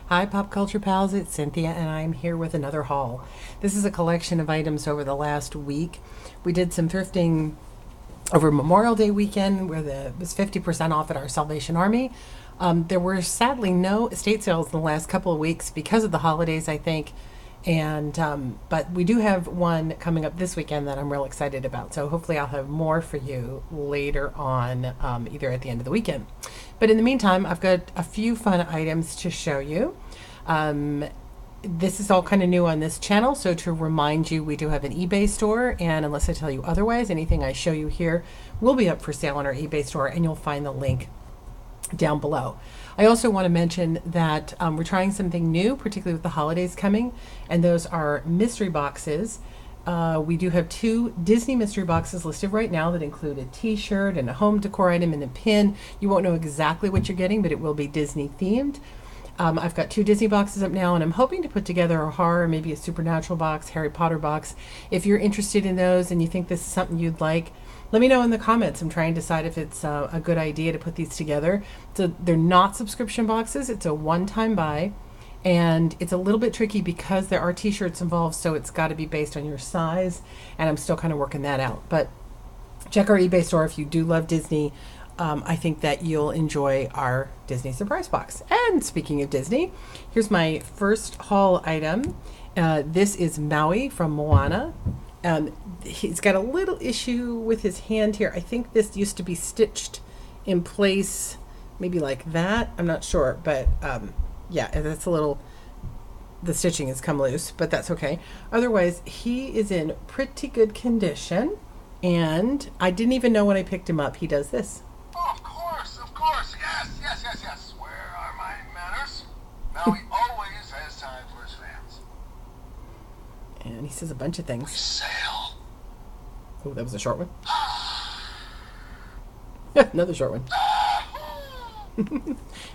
Hi, pop culture pals, it's Cynthia, and I'm here with another haul. This is a collection of items over the last week. We did some thrifting over Memorial Day weekend where it was 50% off at our Salvation Army. There were sadly no estate sales in the last couple of weeks because of the holidays, I think. And but we do have one coming up this weekend that I'm real excited about. So hopefully I'll have more for you later on, either at the end of the weekend. But in the meantime, I've got a few fun items to show you. Um, this is all kind of new on this channel, so to remind you, we do have an eBay store, and unless I tell you otherwise, anything I show you here will be up for sale on our eBay store, and you'll find the link down below. I also want to mention that we're trying something new, particularly with the holidays coming, and those are mystery boxes. We do have 2 Disney mystery boxes listed right now that include a t-shirt and a home decor item and a pin. You won't know exactly what you're getting, but it will be Disney themed. I've got 2 Disney boxes up now, and I'm hoping to put together a horror, maybe a supernatural box, Harry Potter box. If you're interested in those and you think this is something you'd like, let me know in the comments. I'm trying to decide if it's a good idea to put these together. So they're not subscription boxes. It's a one-time buy, and it's a little bit tricky because there are t-shirts involved, so it's got to be based on your size, and I'm still kind of working that out. But check our eBay store if you do love Disney. I think that you'll enjoy our Disney surprise box. And speaking of Disney, here's my first haul item. This is Maui from Moana. He's got a little issue with his hand here. I think this used to be stitched in place, maybe like that. I'm not sure, but yeah, that's a little, the stitching has come loose, but that's okay. Otherwise, he is in pretty good condition, and I didn't even know when I picked him up. He does this. Of course. Yes. Where are my manners? Now he always has time for his fans. And he says a bunch of things. We sail. Oh, that was a short one. Another short one.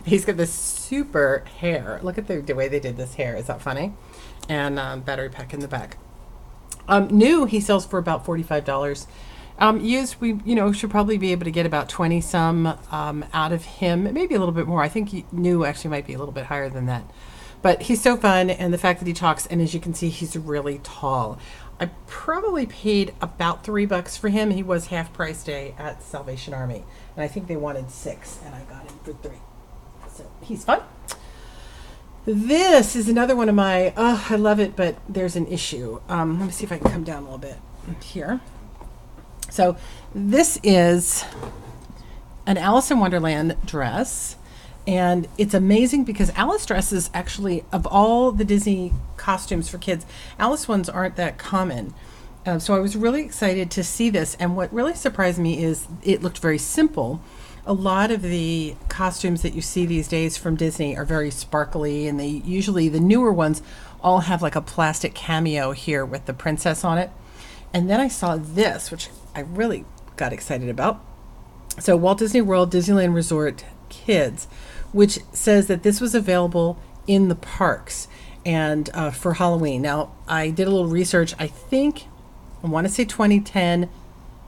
He's got this super hair. Look at the way they did this hair. Is that funny? And battery pack in the back. New, he sells for about $45. Used, we should probably be able to get about 20 some out of him, maybe a little bit more. I think new actually might be a little bit higher than that. But he's so fun, and the fact that he talks, and as you can see, he's really tall. I probably paid about $3 for him. He was half price day at Salvation Army, and I think they wanted 6, and I got him for 3. So he's fun. This is another one of my, I love it, but there's an issue. Let me see if I can come down a little bit here. So this is an Alice in Wonderland dress, and it's amazing because Alice dresses, actually, of all the Disney costumes for kids, Alice ones aren't that common. So I was really excited to see this, and what really surprised me is it looked very simple. A lot of the costumes that you see these days from Disney are very sparkly, and they usually, the newer ones, all have like a plastic cameo here with the princess on it. And then I saw this, which I really got excited about. So Walt Disney World Disneyland Resort Kids, which says that this was available in the parks and for Halloween. Now, I did a little research. I want to say 2010,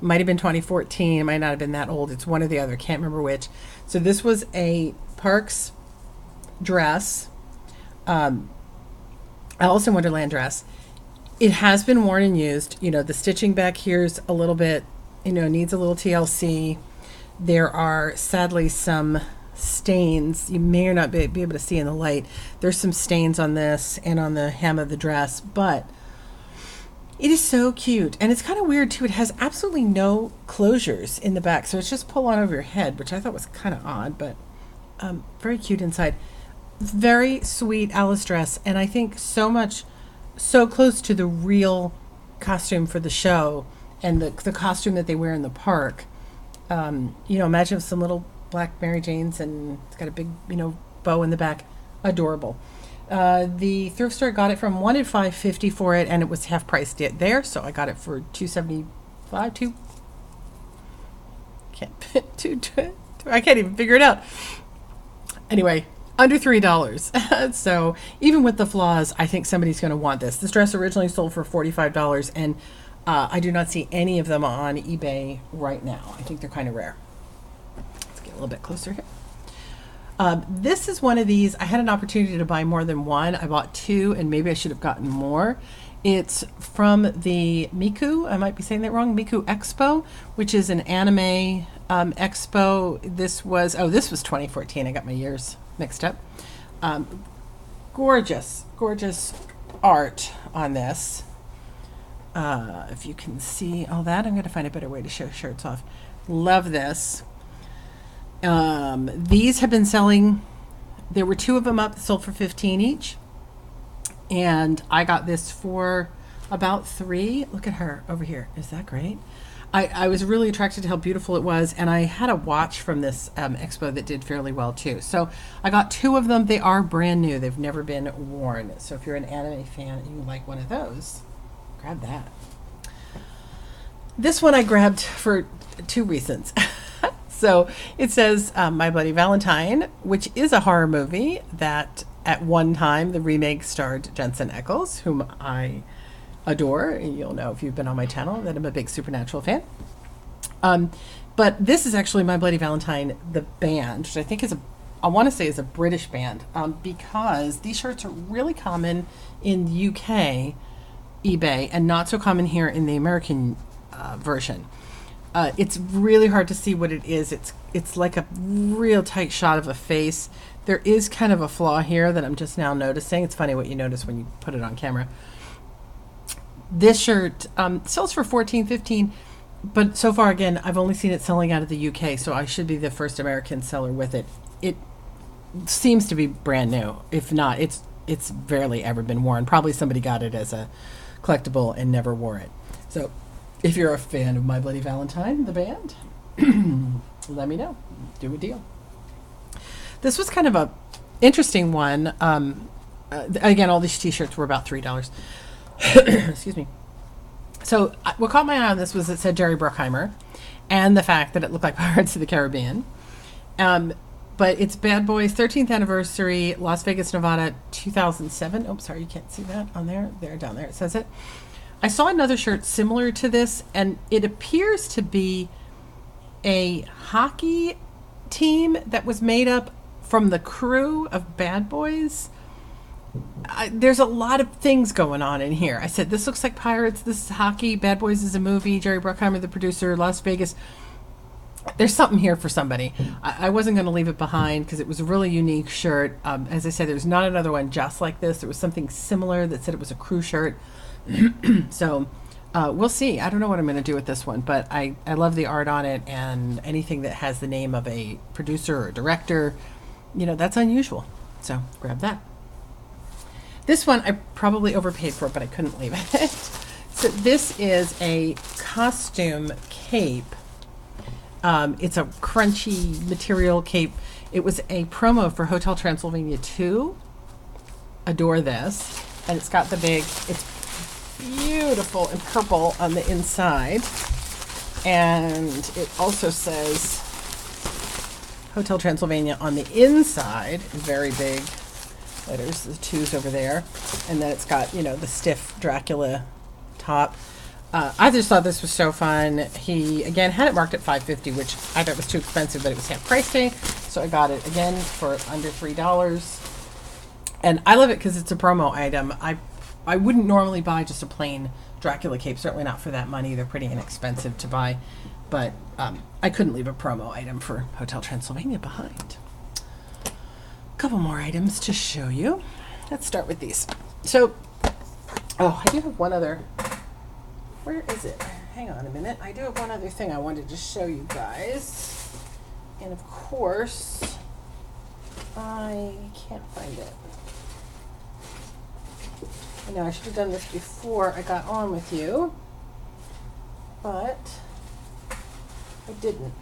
might have been 2014. It might not have been that old. It's one or the other. Can't remember which. So this was a parks dress, Alice in Wonderland dress. It has been worn and used. The stitching back here is a little bit, needs a little TLC. There are sadly some stains. You may or not be able to see in the light. There's some stains on this and on the hem of the dress, but it is so cute. And it's kind of weird too. It has absolutely no closures in the back. So it's just pull on over your head, which I thought was kind of odd, but very cute inside. Very sweet Alice dress. And I think so close to the real costume for the show and the costume that they wear in the park. Imagine some little black Mary Janes, and it's got a big, bow in the back. Adorable. The thrift store got it from wanted $5.50 for it, and it was half priced there, so I got it for $2.75. I can't even figure it out. Anyway, under $3. So even with the flaws, I think somebody's going to want this. This dress originally sold for $45, and I do not see any of them on eBay right now. I think they're kind of rare. Let's get a little bit closer here. This is one of these. I had an opportunity to buy more than one. I bought two, and maybe I should have gotten more. It's from the Miku, I might be saying that wrong, Miku Expo, which is an anime expo. This was 2014. I got my years mixed up. Gorgeous, gorgeous art on this. If you can see all that, I'm going to find a better way to show shirts off. Love this. These have been selling. There were two of them up, sold for $15 each. And I got this for about $3. Look at her over here. Is that great? I was really attracted to how beautiful it was. And I had a watch from this expo that did fairly well too. So I got two of them. They are brand new. They've never been worn. So if you're an anime fan and you like one of those, grab that. This one I grabbed for two reasons. So it says My Bloody Valentine, which is a horror movie that at one time the remake starred Jensen Ackles, whom I adore. You'll know if you've been on my channel that I'm a big Supernatural fan. But this is actually My Bloody Valentine, the band, which I think I want to say is a British band, because these shirts are really common in UK eBay and not so common here in the American version. It's really hard to see what it is. It's like a real tight shot of a face. There is kind of a flaw here that I'm just now noticing. It's funny what you notice when you put it on camera. This shirt sells for $14, $15, but so far, again, I've only seen it selling out of the UK, so I should be the first American seller with it. It seems to be brand new. If not, it's barely ever been worn. Probably somebody got it as a collectible and never wore it. So if you're a fan of My Bloody Valentine, the band, let me know. Do a deal. This was kind of a interesting one. Again, all these t-shirts were about $3. Excuse me. So what caught my eye on this was it said Jerry Bruckheimer and the fact that it looked like Pirates of the Caribbean. But it's Bad Boys 13th anniversary, Las Vegas, Nevada, 2007. Oh, sorry, you can't see that on there. There, down there, it says it. I saw another shirt similar to this, and it appears to be a hockey team that was made up from the crew of Bad Boys. There's a lot of things going on in here. I said, this looks like Pirates, this is hockey, Bad Boys is a movie, Jerry Bruckheimer, the producer, Las Vegas. There's something here for somebody. I wasn't going to leave it behind because it was a really unique shirt. As I said, there's not another one just like this. There was something similar that said it was a crew shirt. So we'll see. I don't know what I'm going to do with this one, but I love the art on it, and anything that has the name of a producer or director, that's unusual. So grab that. This one I probably overpaid for, but I couldn't leave it. So this is a costume cape. It's a crunchy material cape. It was a promo for Hotel Transylvania 2. Adore this. And it's got it's beautiful and purple on the inside. And it also says Hotel Transylvania on the inside, very big letters, the 2's over there. And then it's got, the stiff Dracula top. I just thought this was so fun. He, again, had it marked at $5.50, which I thought was too expensive, but it was half price day. So I got it, again, for under $3. And I love it because it's a promo item. I wouldn't normally buy just a plain Dracula cape, certainly not for that money. They're pretty inexpensive to buy. But I couldn't leave a promo item for Hotel Transylvania behind. A couple more items to show you. Let's start with these. So, I do have one other... Where is it? Hang on a minute. I do have one other thing I wanted to show you guys. And of course, I can't find it. I know I should have done this before I got on with you, but I didn't.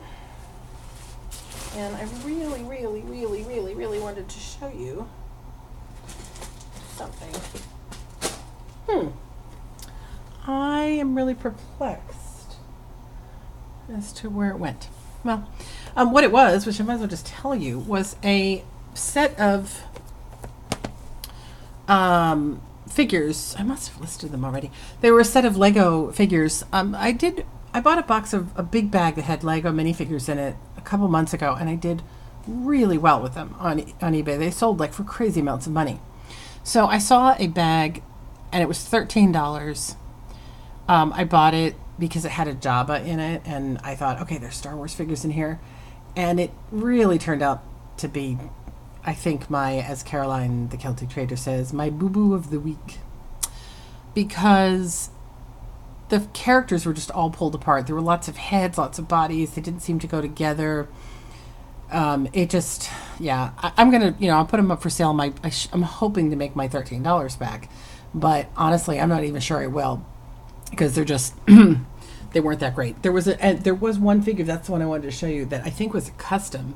And I really, really, really, really, really wanted to show you something. I am really perplexed as to where it went. Well, what it was, which I might as well just tell you, was a set of figures. I must have listed them already. They were a set of Lego figures. I bought a box of a big bag that had Lego minifigures in it a couple months ago, and I did really well with them on eBay. They sold like for crazy amounts of money. So I saw a bag, and it was $13. I bought it because it had a Jabba in it, and I thought, okay, there's Star Wars figures in here, and it really turned out to be, I think, as Caroline the Celtic Trader says, my boo-boo of the week, because the characters were just all pulled apart. There were lots of heads, lots of bodies. They didn't seem to go together. It just, yeah. I'm gonna, I'll put them up for sale. I'm hoping to make my $13 back, but honestly, I'm not even sure I will, because they're just they weren't that great. There was one figure, that's the one I wanted to show you, that I think was a custom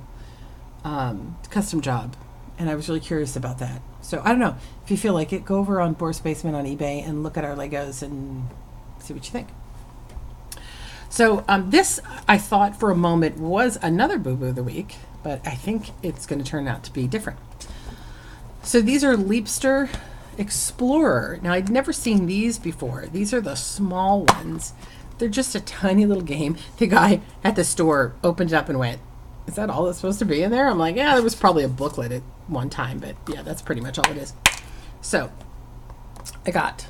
job, and I was really curious about that. So I don't know, if you feel like it, go over on Boris Basement on eBay and look at our Legos and see what you think. So this, I thought for a moment, was another boo-boo of the week, but I think it's going to turn out to be different. So these are Leapster Explorer. Now, I'd never seen these before. These are the small ones. They're just a tiny little game. The guy at the store opened it up and went, is that all that's supposed to be in there? I'm like, yeah, there was probably a booklet at one time, but yeah, that's pretty much all it is. So I got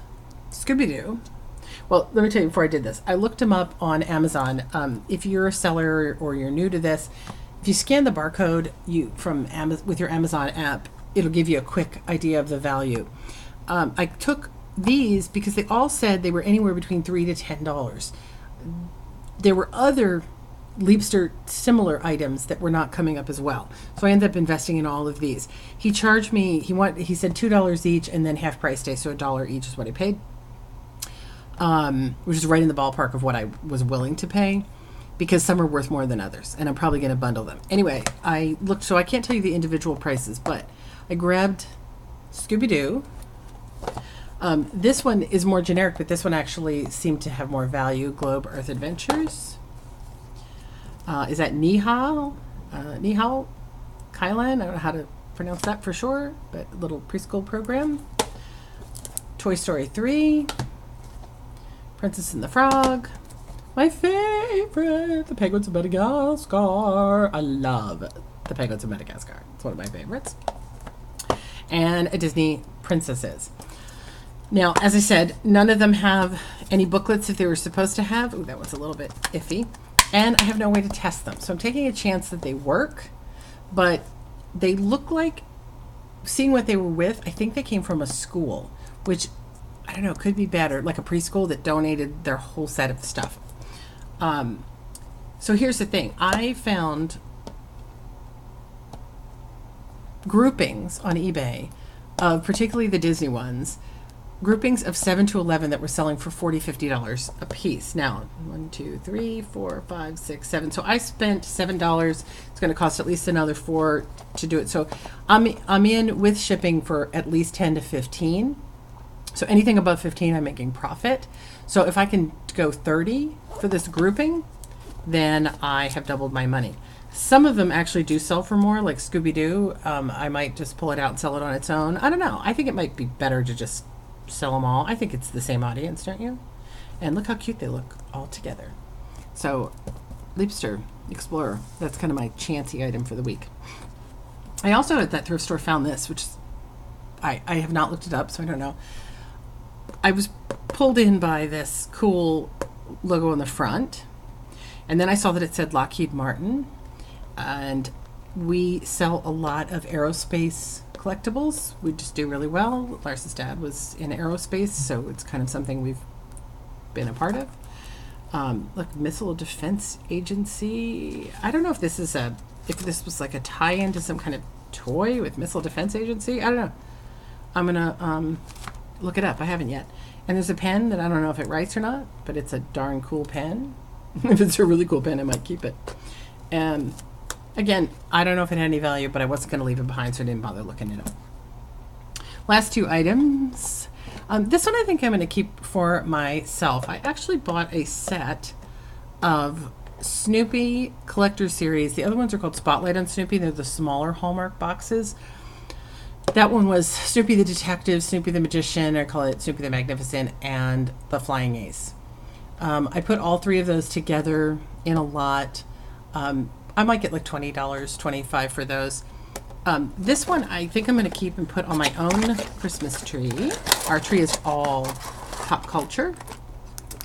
Scooby-Doo. Well, let me tell you, before I did this, I looked them up on Amazon. If you're a seller or you're new to this, if you scan the barcode with your Amazon app, it'll give you a quick idea of the value. I took these because they all said they were anywhere between $3 to $10. There were other Leapster similar items that were not coming up as well, so I ended up investing in all of these. He charged me. He said $2 each, and then half price day, so $1 each is what I paid. Which is right in the ballpark of what I was willing to pay, because some are worth more than others, and I'm probably going to bundle them. Anyway, I looked, so I can't tell you the individual prices, but I grabbed Scooby-Doo. This one is more generic, but this one actually seemed to have more value. Globe Earth Adventures. Is that Nihal? Nihal Kylan? I don't know how to pronounce that for sure, but a little preschool program. Toy Story 3. Princess and the Frog. My favorite, the Penguins of Madagascar. I love the Penguins of Madagascar. It's one of my favorites. And a Disney Princesses. Now, as I said, none of them have any booklets that they were supposed to have. Ooh, that was a little bit iffy. And I have no way to test them. So I'm taking a chance that they work, but they look like, seeing what they were with, I think they came from a school, which, I don't know, could be better, like a preschool that donated their whole set of stuff. So here's the thing. I found groupings on eBay of, particularly the Disney ones, groupings of 7 to 11 that were selling for $40, $50 a piece. Now, 1, 2, 3, 4, 5, 6, 7. So I spent $7. It's going to cost at least another $4 to do it. So I'm in with shipping for at least 10 to 15. So anything above 15, I'm making profit. So if I can go 30 for this grouping, then I have doubled my money. Some of them actually do sell for more, like Scooby-Doo. I might just pull it out and sell it on its own. I don't know. I think it might be better to just sell them all. I think it's the same audience, don't you? And look how cute they look all together. So Leapster Explorer, that's kind of my chancy item for the week. I also at that thrift store found this, which is, I have not looked it up, so I don't know. I was pulled in by this cool logo on the front, and then I saw that it said Lockheed Martin, and we sell a lot of aerospace collectibles. We just do really well. Lars's dad was in aerospace, so it's kind of something we've been a part of. Look, Missile Defense Agency. I don't know if this is if this was like a tie-in to some kind of toy with Missile Defense Agency. I don't know. I'm gonna look it up. I haven't yet. And there's a pen that I don't know if it writes or not, but it's a darn cool pen. If it's a really cool pen, I might keep it. And again, I don't know if it had any value, but I wasn't going to leave it behind, so I didn't bother looking it up. Last two items. This one I think I'm going to keep for myself. I actually bought a set of Snoopy Collector Series. The other ones are called Spotlight on Snoopy. They're the smaller Hallmark boxes. That one was Snoopy the Detective, Snoopy the Magician, I call it Snoopy the Magnificent, and the Flying Ace. I put all three of those together in a lot. I might get like $20, $25 for those. This one I think I'm going to keep and put on my own Christmas tree. Our tree is all pop culture,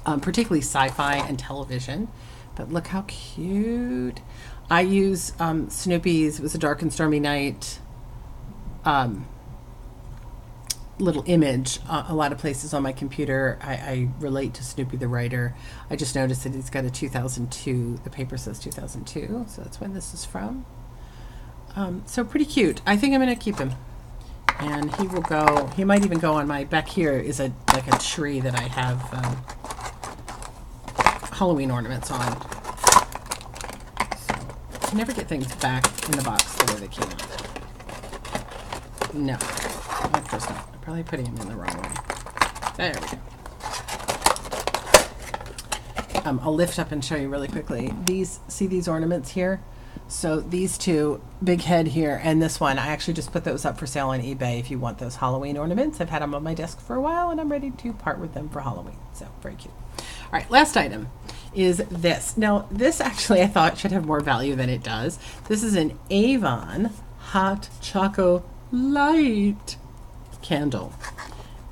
particularly sci-fi and television. But look how cute. I use Snoopy's, it was a dark and stormy night, little image. A lot of places on my computer, I relate to Snoopy the writer. I just noticed that he's got a 2002, the paper says 2002, so that's when this is from. So pretty cute. I think I'm going to keep him. And he will go, he might even go on my, back here is like a tree that I have Halloween ornaments on. So I never get things back in the box the way they came out. No, of course not. I'm probably putting them in the wrong way. There we go. I'll lift up and show you really quickly. See these ornaments here? So these two, big head here, and this one, I actually just put those up for sale on eBay if you want those Halloween ornaments. I've had them on my desk for a while, and I'm ready to part with them for Halloween. So, very cute. All right, last item is this. Now, this actually I thought should have more value than it does. This is an Avon Hot Choco Light candle.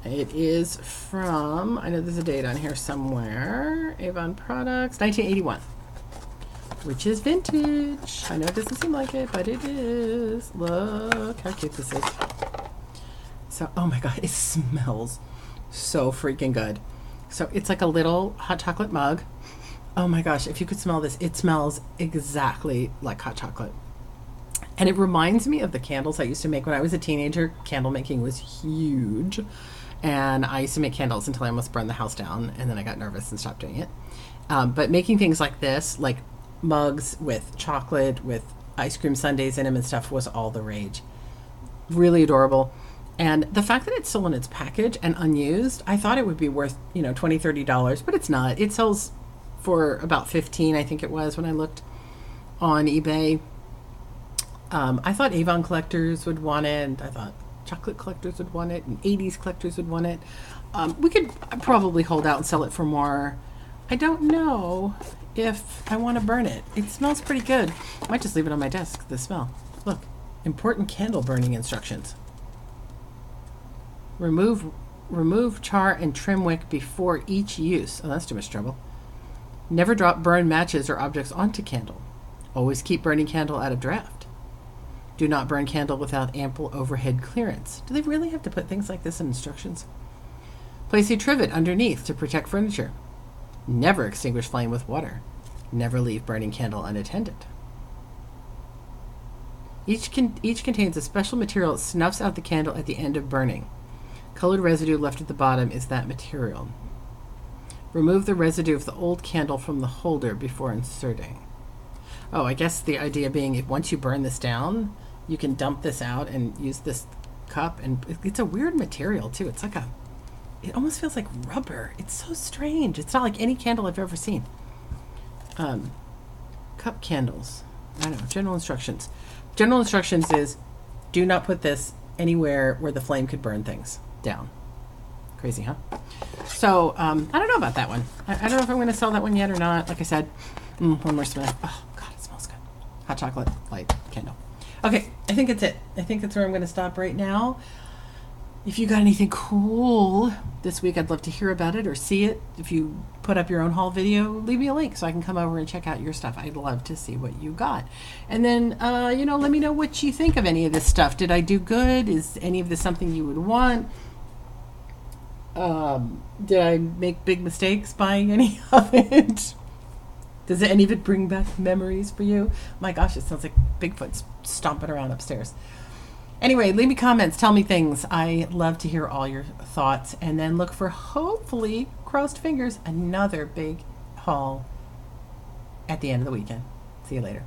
It is from, I know there's a date on here somewhere, Avon Products, 1981. Which is vintage. I know it doesn't seem like it, but it is. Look how cute this is. So, oh my God, it smells so freaking good. So it's like a little hot chocolate mug. Oh my gosh, if you could smell this, it smells exactly like hot chocolate. And it reminds me of the candles I used to make when I was a teenager. Candle making was huge. And I used to make candles until I almost burned the house down. And then I got nervous and stopped doing it. But making things like this, like mugs with chocolate, with ice cream sundaes in them and stuff, was all the rage. Really adorable. And the fact that it's still in its package and unused, I thought it would be worth, $20, $30, but it's not. It sells for about $15, I think it was when I looked on eBay. I thought Avon collectors would want it, and I thought chocolate collectors would want it, and 80s collectors would want it. We could probably hold out and sell it for more. I don't know if I want to burn it. It smells pretty good. I might just leave it on my desk, the smell. Look, important candle burning instructions. Remove char and trim wick before each use. Oh, that's too much trouble. Never drop burned matches or objects onto candle. Always keep burning candle out of draft. Do not burn candle without ample overhead clearance. Do they really have to put things like this in instructions? Place a trivet underneath to protect furniture. Never extinguish flame with water. Never leave burning candle unattended. Each contains a special material that snuffs out the candle at the end of burning. Colored residue left at the bottom is that material. Remove the residue of the old candle from the holder before inserting. Oh, I guess the idea being if once you burn this down, you can dump this out and use this cup. And it's a weird material too. It's like it almost feels like rubber. It's so strange. It's not like any candle I've ever seen. Cup candles. I don't know. General instructions. General instructions is do not put this anywhere where the flame could burn things down. Crazy, huh? So, I don't know about that one. I don't know if I'm going to sell that one yet or not. Like I said, one more smell. Oh, God, it smells good. Hot chocolate light candle. Okay, I think it's it. I think that's where I'm going to stop right now. If you got anything cool this week, I'd love to hear about it or see it. If you put up your own haul video, leave me a link so I can come over and check out your stuff. I'd love to see what you got. And then, let me know what you think of any of this stuff. Did I do good? Is any of this something you would want? Did I make big mistakes buying any of it? Does any of it bring back memories for you? My gosh, it sounds like Bigfoot's stomping around upstairs. Anyway, leave me comments. Tell me things. I love to hear all your thoughts. And then look for, hopefully, crossed fingers, another big haul at the end of the weekend. See you later.